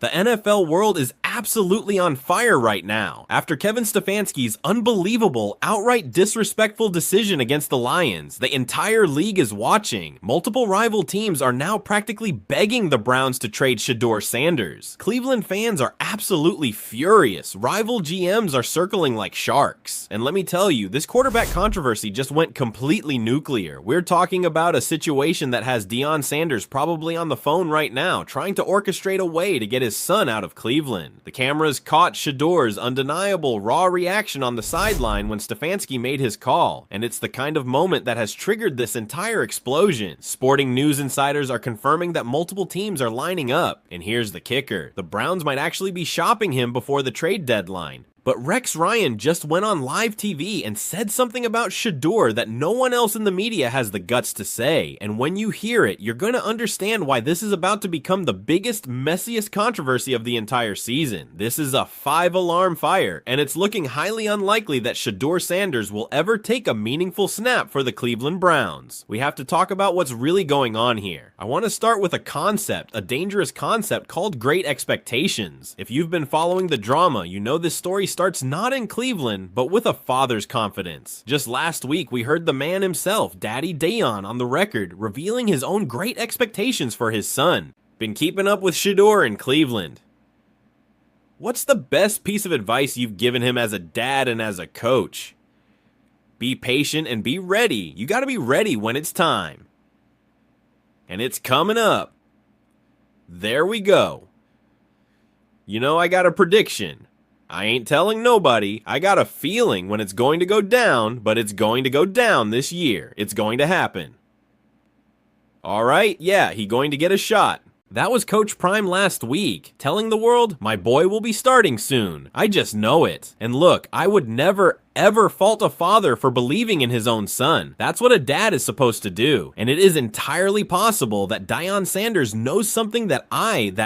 The NFL world is absolutely on fire right now after Kevin Stefanski's unbelievable, outright disrespectful decision against the Lions. The entire league is watching. Multiple rival teams are now practically begging the Browns to trade Shedeur Sanders. Cleveland fans are absolutely furious. Rival GMs are circling like sharks. And let me tell you, this quarterback controversy just went completely nuclear. We're talking about a situation that has Deion Sanders probably on the phone right now, trying to orchestrate a way to get his son out of Cleveland. The cameras caught Shedeur's undeniable raw reaction on the sideline when Stefanski made his call, and it's the kind of moment that has triggered this entire explosion. Sporting news insiders are confirming that multiple teams are lining up, and here's the kicker: the Browns might actually be shopping him before the trade deadline. But Rex Ryan just went on live TV and said something about Shedeur that no one else in the media has the guts to say. And when you hear it, you're going to understand why this is about to become the biggest, messiest controversy of the entire season. This is a 5-alarm fire, and it's looking highly unlikely that Shedeur Sanders will ever take a meaningful snap for the Cleveland Browns. We have to talk about what's really going on here. I want to start with a concept, a dangerous concept called great expectations. If you've been following the drama, you know this story starts not in Cleveland, but with a father's confidence. Just last week, we heard the man himself, Daddy Deion, on the record, revealing his own great expectations for his son. Been keeping up with Shedeur in Cleveland. What's the best piece of advice you've given him as a dad and as a coach? Be patient and be ready. You gotta be ready when it's time. And it's coming up. There we go. You know, I got a prediction. I ain't telling nobody. I got a feeling when it's going to go down, but it's going to go down this year. It's going to happen. All right, yeah, he going to get a shot. That was Coach Prime last week, telling the world, my boy will be starting soon. I just know it. And look, I would never, ever fault a father for believing in his own son. That's what a dad is supposed to do. And it is entirely possible that Deion Sanders knows something that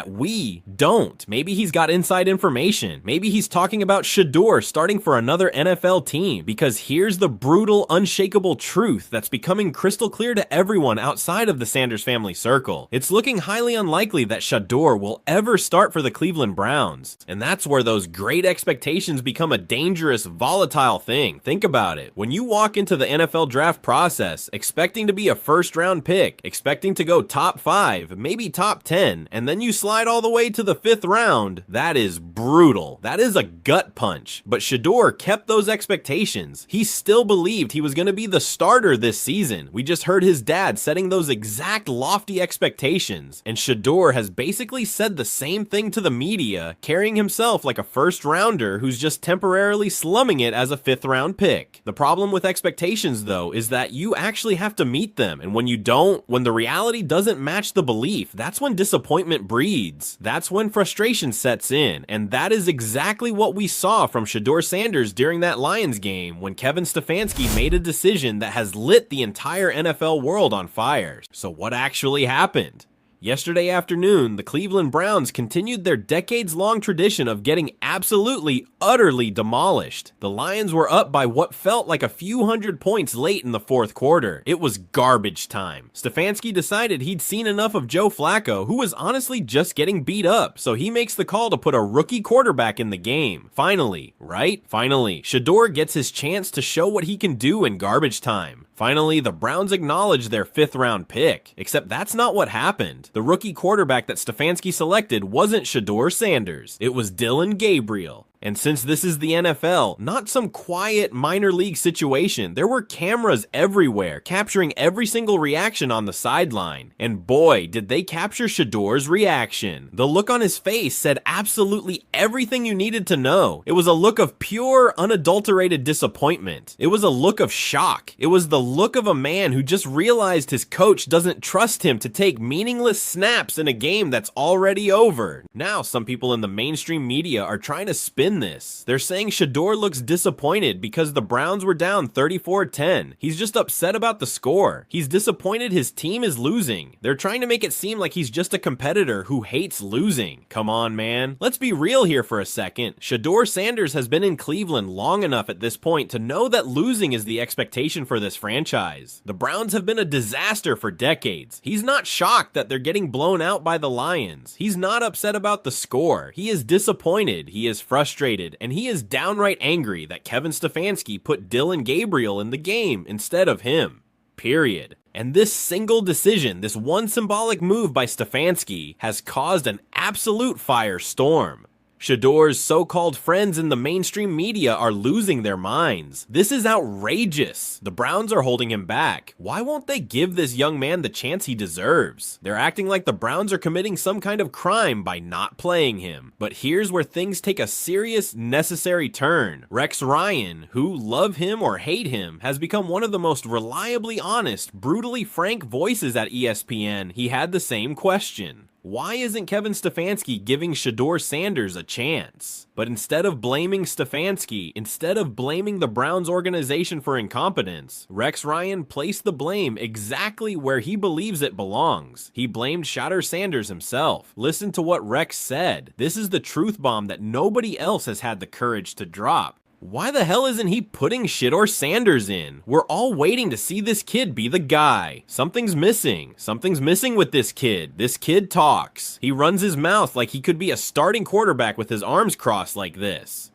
we don't. Maybe he's got inside information. Maybe he's talking about Shedeur starting for another NFL team. Because here's the brutal, unshakable truth that's becoming crystal clear to everyone outside of the Sanders family circle. It's looking highly unlikely that Shedeur will ever start for the Cleveland Browns. And that's where those great expectations become a dangerous, volatile thing. Think about it. When you walk into the NFL draft process expecting to be a first-round pick, expecting to go top 5, maybe top 10, and then you slide all the way to the 5th round, that is brutal. That is a gut punch. But Shedeur kept those expectations. He still believed he was going to be the starter this season. We just heard his dad setting those exact lofty expectations, and Shedeur has basically said the same thing to the media, carrying himself like a first-rounder who's just temporarily slumming it as a 5th round pick. The problem with expectations, though, is that you actually have to meet them, and when you don't, when the reality doesn't match the belief, that's when disappointment breeds. That's when frustration sets in, and that is exactly what we saw from Shedeur Sanders during that Lions game when Kevin Stefanski made a decision that has lit the entire NFL world on fire. So what actually happened? Yesterday afternoon, the Cleveland Browns continued their decades-long tradition of getting absolutely, utterly demolished. The Lions were up by what felt like a few hundred points late in the 4th quarter. It was garbage time. Stefanski decided he'd seen enough of Joe Flacco, who was honestly just getting beat up, so he makes the call to put a rookie quarterback in the game. Finally, right? Finally, Shedeur gets his chance to show what he can do in garbage time. Finally, the Browns acknowledge their 5th round pick, except that's not what happened. The rookie quarterback that Stefanski selected wasn't Shedeur Sanders, it was Dillon Gabriel. And since this is the NFL, not some quiet minor league situation, there were cameras everywhere, capturing every single reaction on the sideline. And boy, did they capture Shedeur's reaction. The look on his face said absolutely everything you needed to know. It was a look of pure, unadulterated disappointment. It was a look of shock. It was the look of a man who just realized his coach doesn't trust him to take meaningless snaps in a game that's already over. Now, some people in the mainstream media are trying to spin win this. They're saying Shedeur looks disappointed because the Browns were down 34-10. He's just upset about the score. He's disappointed his team is losing. They're trying to make it seem like he's just a competitor who hates losing. Come on, man. Let's be real here for a second. Shedeur Sanders has been in Cleveland long enough at this point to know that losing is the expectation for this franchise. The Browns have been a disaster for decades. He's not shocked that they're getting blown out by the Lions. He's not upset about the score. He is disappointed, he is frustrated, and he is downright angry that Kevin Stefanski put Dillon Gabriel in the game instead of him. Period. And this single decision, this one symbolic move by Stefanski, has caused an absolute firestorm. Shedeur's so-called friends in the mainstream media are losing their minds. This is outrageous. The Browns are holding him back. Why won't they give this young man the chance he deserves? They're acting like the Browns are committing some kind of crime by not playing him. But here's where things take a serious, necessary turn. Rex Ryan, who, love him or hate him, has become one of the most reliably honest, brutally frank voices at ESPN. He had the same question. Why isn't Kevin Stefanski giving Shedeur Sanders a chance? But instead of blaming Stefanski, instead of blaming the Browns organization for incompetence, Rex Ryan placed the blame exactly where he believes it belongs. He blamed Shedeur Sanders himself. Listen to what Rex said. This is the truth bomb that nobody else has had the courage to drop. Why the hell isn't he putting Shedeur Sanders in? We're all waiting to see this kid be the guy. Something's missing. Something's missing with this kid. This kid talks. He runs his mouth like he could be a starting quarterback with his arms crossed like this.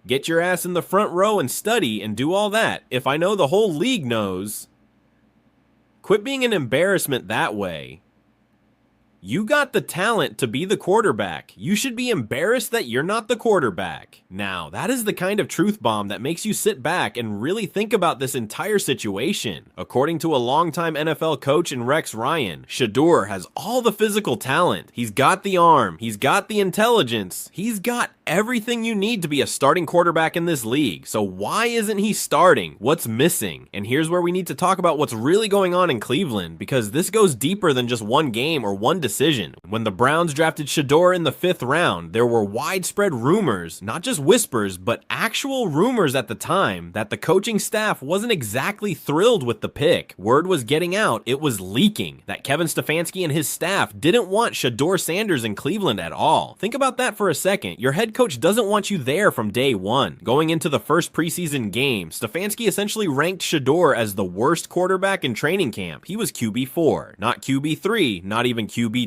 Get your ass in the front row and study and do all that. If I know the whole league knows. Quit being an embarrassment that way. You got the talent to be the quarterback. You should be embarrassed that you're not the quarterback. Now, that is the kind of truth bomb that makes you sit back and really think about this entire situation. According to a longtime NFL coach in Rex Ryan, Shedeur has all the physical talent. He's got the arm. He's got the intelligence. He's got everything you need to be a starting quarterback in this league. So why isn't he starting? What's missing? And here's where we need to talk about what's really going on in Cleveland, because this goes deeper than just one game or one decision. When the Browns drafted Shedeur in the 5th round, there were widespread rumors, not just whispers, but actual rumors at the time, that the coaching staff wasn't exactly thrilled with the pick. Word was getting out, it was leaking, that Kevin Stefanski and his staff didn't want Shedeur Sanders in Cleveland at all. Think about that for a second. Your head coach doesn't want you there from day one. Going into the first preseason game, Stefanski essentially ranked Shedeur as the worst quarterback in training camp. He was QB4, not QB3, not even QB2.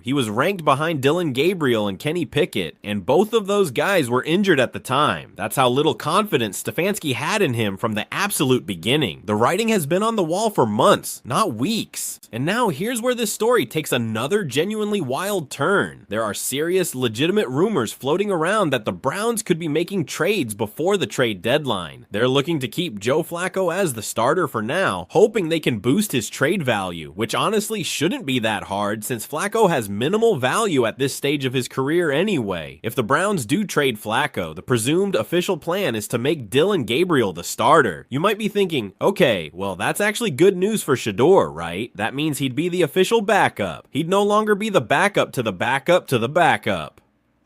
He was ranked behind Dillon Gabriel and Kenny Pickett, and both of those guys were injured at the time. That's how little confidence Stefanski had in him from the absolute beginning. The writing has been on the wall for months, not weeks. And now here's where this story takes another genuinely wild turn. There are serious, legitimate rumors floating around that the Browns could be making trades before the trade deadline. They're looking to keep Joe Flacco as the starter for now, hoping they can boost his trade value, which honestly shouldn't be that hard since Flacco has minimal value at this stage of his career anyway. If the Browns do trade Flacco, the presumed official plan is to make Dillon Gabriel the starter. You might be thinking, okay, well that's actually good news for Shedeur, right? That means he'd be the official backup. He'd no longer be the backup to the backup to the backup.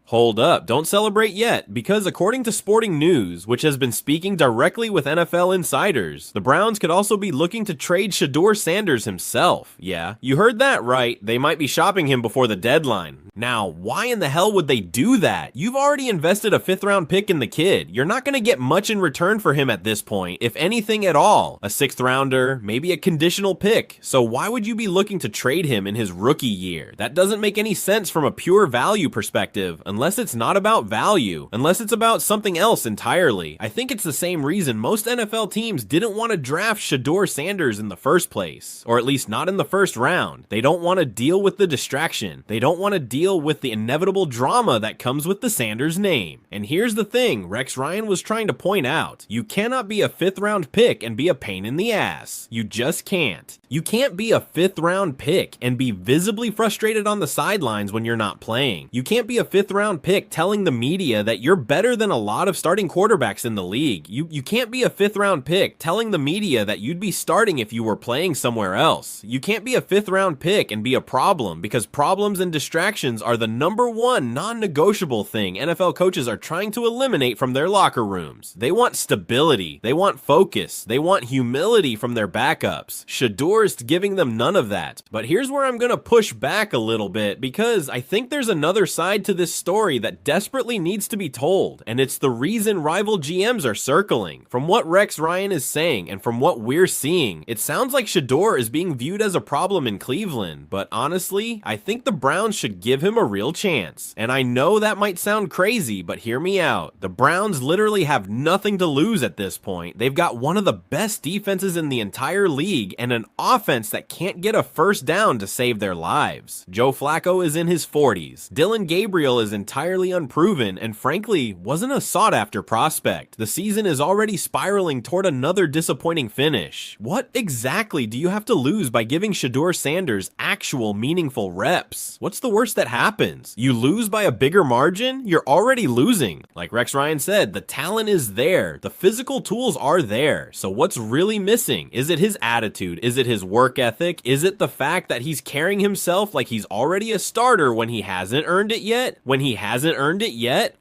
Hold up, don't celebrate yet, because according to Sporting News, which has been speaking directly with NFL insiders, the Browns could also be looking to trade Shedeur Sanders himself. Yeah, you heard that right, they might be shopping him before the deadline. Now, why in the hell would they do that? You've already invested a 5th round pick in the kid. You're not going to get much in return for him at this point, if anything at all. A 6th rounder, maybe a conditional pick. So why would you be looking to trade him in his rookie year? That doesn't make any sense from a pure value perspective, unless it's not about value, unless it's about something else entirely. I think it's the same reason most NFL teams didn't want to draft Shedeur Sanders in the first place, or at least not in the 1st round. They don't want to deal with the distraction. They don't want to deal with the inevitable drama that comes with the Sanders name. And here's the thing Rex Ryan was trying to point out. You cannot be a 5th round pick and be a pain in the ass. You just can't. You can't be a 5th round pick and be visibly frustrated on the sidelines when you're not playing. You can't be a 5th round round pick telling the media that you're better than a lot of starting quarterbacks in the league. You can't be a 5th round pick telling the media that you'd be starting if you were playing somewhere else. You can't be a 5th round pick and be a problem, because problems and distractions are the #1 non-negotiable thing NFL coaches are trying to eliminate from their locker rooms. They want stability, they want focus, they want humility from their backups. Shedeur's giving them none of that. But here's where I'm gonna push back a little bit, because I think there's another side to this story that desperately needs to be told, and it's the reason rival GMs are circling. From what Rex Ryan is saying and from what we're seeing, it sounds like Shedeur is being viewed as a problem in Cleveland, but honestly, I think the Browns should give him a real chance. And I know that might sound crazy, but hear me out. The Browns literally have nothing to lose at this point. They've got one of the best defenses in the entire league and an offense that can't get a first down to save their lives. Joe Flacco is in his 40s. Dylan Gabriel is entirely unproven and frankly wasn't a sought-after prospect. The season is already spiraling toward another disappointing finish. What exactly do you have to lose by giving Shedeur Sanders actual meaningful reps? What's the worst that happens? You lose by a bigger margin? You're already losing. Like Rex Ryan said, the talent is there. The physical tools are there. So what's really missing? Is it his attitude? Is it his work ethic? Is it the fact that he's carrying himself like he's already a starter when he hasn't earned it yet?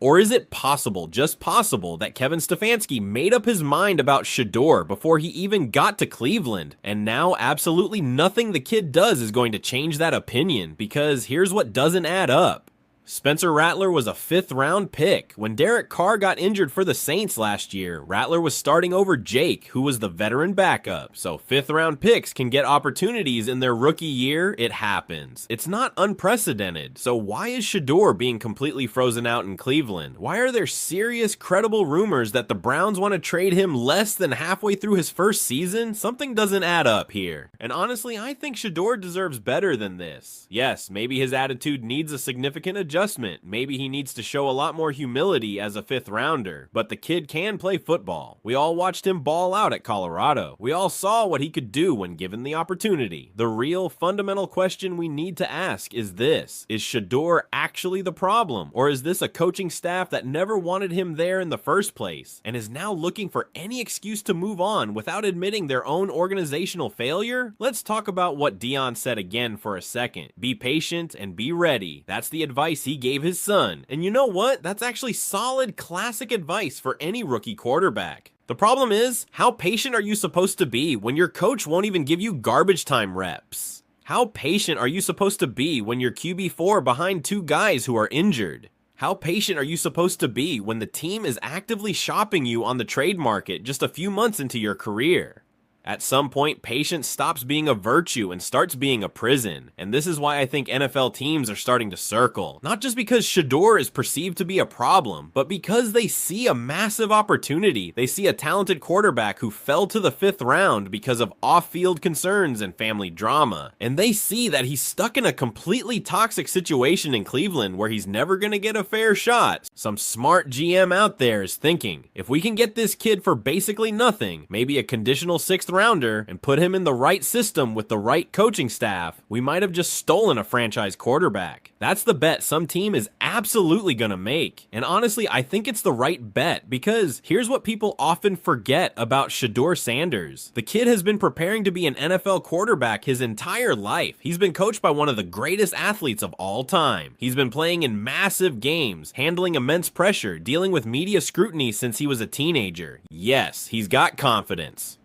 Or is it possible, just possible, that Kevin Stefanski made up his mind about Shedeur before he even got to Cleveland? And now absolutely nothing the kid does is going to change that opinion, because here's what doesn't add up. Spencer Rattler was a 5th round pick. When Derek Carr got injured for the Saints last year, Rattler was starting over Jake, who was the veteran backup. So 5th round picks can get opportunities in their rookie year. It happens. It's not unprecedented. So why is Shedeur being completely frozen out in Cleveland? Why are there serious, credible rumors that the Browns want to trade him less than halfway through his first season? Something doesn't add up here. And honestly, I think Shedeur deserves better than this. Yes, maybe his attitude needs a significant adjustment. Maybe he needs to show a lot more humility as a 5th rounder, but the kid can play football. We all watched him ball out at Colorado. We all saw what he could do when given the opportunity. The real fundamental question we need to ask is this: is Shedeur actually the problem, or is this a coaching staff that never wanted him there in the first place and is now looking for any excuse to move on without admitting their own organizational failure? Let's talk about what Deion said again for a second. Be patient and be ready. That's the advice he gave his son. And you know what? That's actually solid classic advice for any rookie quarterback. The problem is, how patient are you supposed to be when your coach won't even give you garbage time reps? How patient are you supposed to be when you're QB4 behind 2 guys who are injured? How patient are you supposed to be when the team is actively shopping you on the trade market just a few months into your career? At some point, patience stops being a virtue and starts being a prison. And this is why I think NFL teams are starting to circle. Not just because Shedeur is perceived to be a problem, but because they see a massive opportunity. They see a talented quarterback who fell to the 5th round because of off-field concerns and family drama. And they see that he's stuck in a completely toxic situation in Cleveland where he's never gonna get a fair shot. Some smart GM out there is thinking, if we can get this kid for basically nothing, maybe a conditional 6th rounder, and put him in the right system with the right coaching staff, we might have just stolen a franchise quarterback. That's the bet some team is absolutely gonna make. And honestly, I think it's the right bet, because here's what people often forget about Shedeur Sanders. The kid has been preparing to be an NFL quarterback his entire life. He's been coached by one of the greatest athletes of all time. He's been playing in massive games, handling immense pressure, dealing with media scrutiny since he was a teenager. Yes, he's got confidence.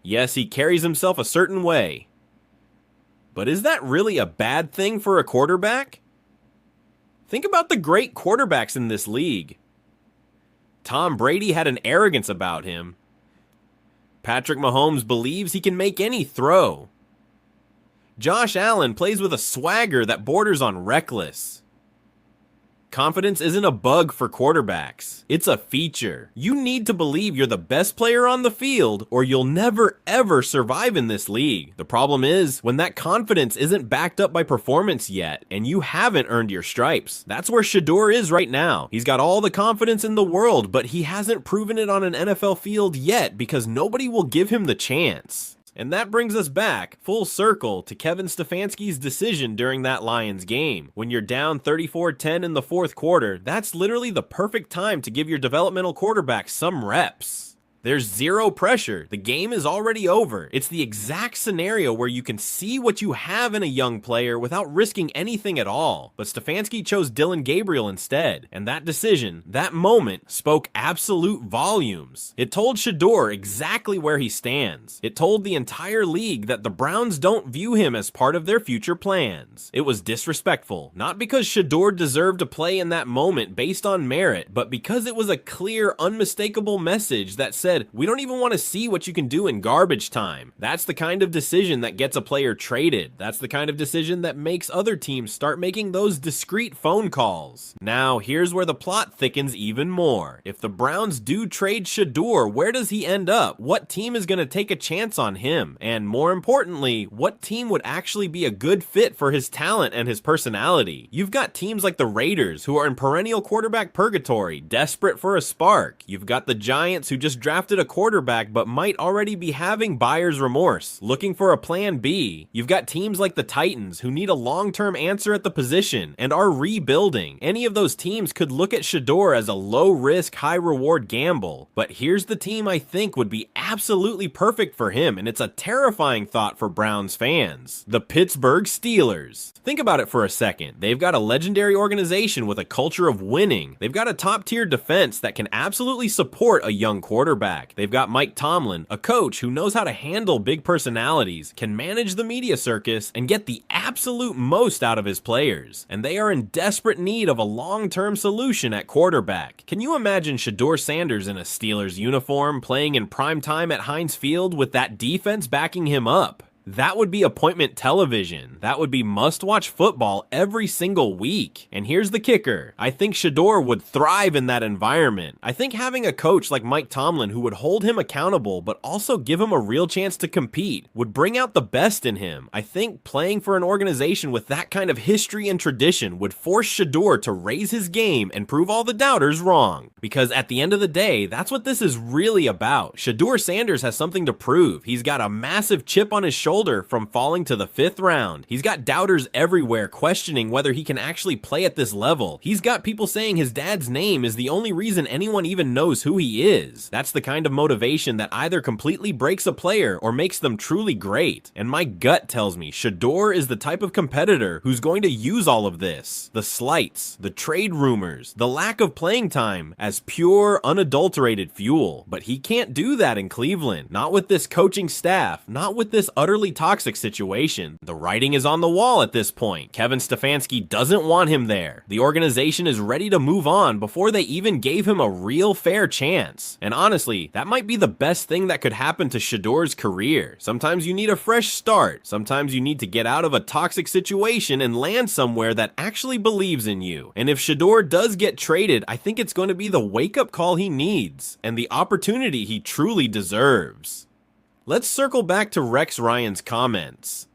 Yes, he carries himself a certain way. But is that really a bad thing for a quarterback? Think about the great quarterbacks in this league. Tom Brady had an arrogance about him. Patrick Mahomes believes he can make any throw. Josh Allen plays with a swagger that borders on reckless. Confidence isn't a bug for quarterbacks. It's a feature. You need to believe you're the best player on the field, or you'll never ever survive in this league. The problem is, when that confidence isn't backed up by performance yet, and you haven't earned your stripes. That's where Shedeur is right now. He's got all the confidence in the world, but he hasn't proven it on an NFL field yet because nobody will give him the chance. And that brings us back, full circle, to Kevin Stefanski's decision during that Lions game. When you're down 34-10 in the fourth quarter, that's literally the perfect time to give your developmental quarterback some reps. There's zero pressure. The game is already over. It's the exact scenario where you can see what you have in a young player without risking anything at all. But Stefanski chose Dillon Gabriel instead, and that decision, that moment, spoke absolute volumes. It told Shedeur exactly where he stands. It told the entire league that the Browns don't view him as part of their future plans. It was disrespectful, not because Shedeur deserved to play in that moment based on merit, but because it was a clear, unmistakable message that said, we don't even want to see what you can do in garbage time. That's the kind of decision that gets a player traded. That's the kind of decision that makes other teams start making those discreet phone calls. Now, here's where the plot thickens even more. If the Browns do trade Shedeur, where does he end up? What team is going to take a chance on him? And more importantly, what team would actually be a good fit for his talent and his personality? You've got teams like the Raiders, who are in perennial quarterback purgatory, desperate for a spark. You've got the Giants, who just drafted a quarterback but might already be having buyer's remorse, looking for a plan B. You've got teams like the Titans who need a long-term answer at the position and are rebuilding. Any of those teams could look at Shedeur as a low-risk, high-reward gamble. But here's the team I think would be absolutely perfect for him, and it's a terrifying thought for Browns fans. The Pittsburgh Steelers. Think about it for a second. They've got a legendary organization with a culture of winning. They've got a top-tier defense that can absolutely support a young quarterback. They've got Mike Tomlin, a coach who knows how to handle big personalities, can manage the media circus, and get the absolute most out of his players. And they are in desperate need of a long-term solution at quarterback. Can you imagine Shedeur Sanders in a Steelers uniform playing in prime time at Heinz Field with that defense backing him up? That would be appointment television. That would be must-watch football every single week. And here's the kicker. I think Shedeur would thrive in that environment. I think having a coach like Mike Tomlin who would hold him accountable but also give him a real chance to compete would bring out the best in him. I think playing for an organization with that kind of history and tradition would force Shedeur to raise his game and prove all the doubters wrong. Because at the end of the day, that's what this is really about. Shedeur Sanders has something to prove. He's got a massive chip on his shoulder from falling to the 5th round. He's got doubters everywhere questioning whether he can actually play at this level. He's got people saying his dad's name is the only reason anyone even knows who he is. That's the kind of motivation that either completely breaks a player or makes them truly great. And my gut tells me Shedeur is the type of competitor who's going to use all of this, the slights, the trade rumors, the lack of playing time, as pure, unadulterated fuel. But he can't do that in Cleveland. Not with this coaching staff, not with this utterly toxic situation. The writing is on the wall at this point. Kevin Stefanski doesn't want him there. The organization is ready to move on before they even gave him a real fair chance. And honestly, that might be the best thing that could happen to Shedeur's career. Sometimes you need a fresh start. Sometimes you need to get out of a toxic situation and land somewhere that actually believes in you. And if Shedeur does get traded, I think it's going to be the wake-up call he needs and the opportunity he truly deserves. Let's circle back to Rex Ryan's comments.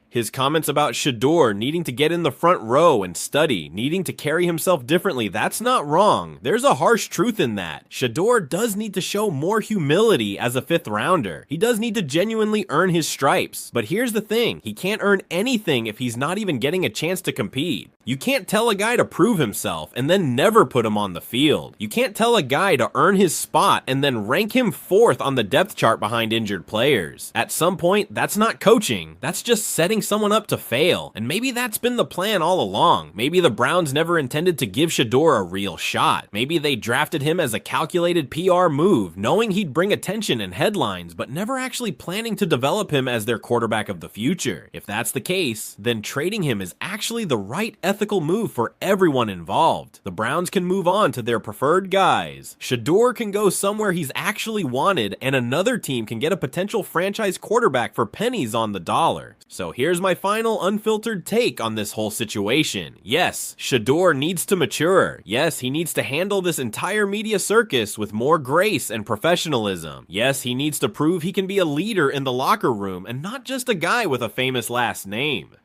His comments about Shedeur needing to get in the front row and study, needing to carry himself differently, that's not wrong. There's a harsh truth in that. Shedeur does need to show more humility as a 5th rounder. He does need to genuinely earn his stripes. But here's the thing, he can't earn anything if he's not even getting a chance to compete. You can't tell a guy to prove himself and then never put him on the field. You can't tell a guy to earn his spot and then rank him 4th on the depth chart behind injured players. At some point, that's not coaching. That's just setting someone up to fail. And maybe that's been the plan all along. Maybe the Browns never intended to give Shedeur a real shot. Maybe they drafted him as a calculated PR move, knowing he'd bring attention and headlines, but never actually planning to develop him as their quarterback of the future. If that's the case, then trading him is actually the right ethical move for everyone involved. The Browns can move on to their preferred guys. Shedeur can go somewhere he's actually wanted, and another team can get a potential franchise quarterback for pennies on the dollar. So here's my final unfiltered take on this whole situation. Yes, Shedeur needs to mature. Yes, he needs to handle this entire media circus with more grace and professionalism. Yes, he needs to prove he can be a leader in the locker room and not just a guy with a famous last name.